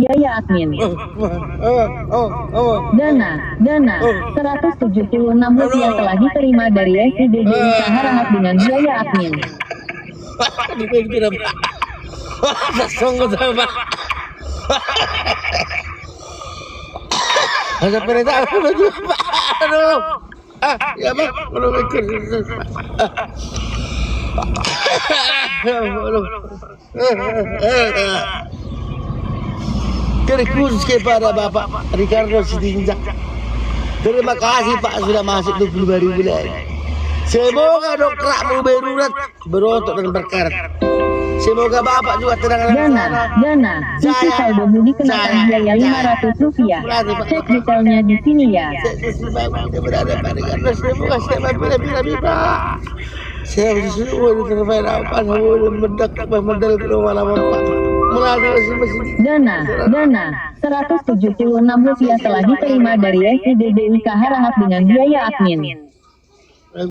biaya admin. Dana 176 rupiah telah diterima dari SIDD Usaha Rahab dengan biaya admin. Ada perintah aduh. Ya Pak, belum ikut. Khusus kepada Bapak Ricardo Sitinjak. Terima kasih Pak sudah masuk 20.000 bulan. Semoga dongkrakmu berurat, berotot dan berkarat. Semoga Bapak juga tenang. Dana, isi saldomu dikenakan biaya 500 rupiah. Cek detailnya di sini ya. Saya disuruh terbaik apa saya mendak medal ke mana-mana Pak. Dana 176 rupiah telah diterima dari SIDD Usaha Rahab dengan biaya admin.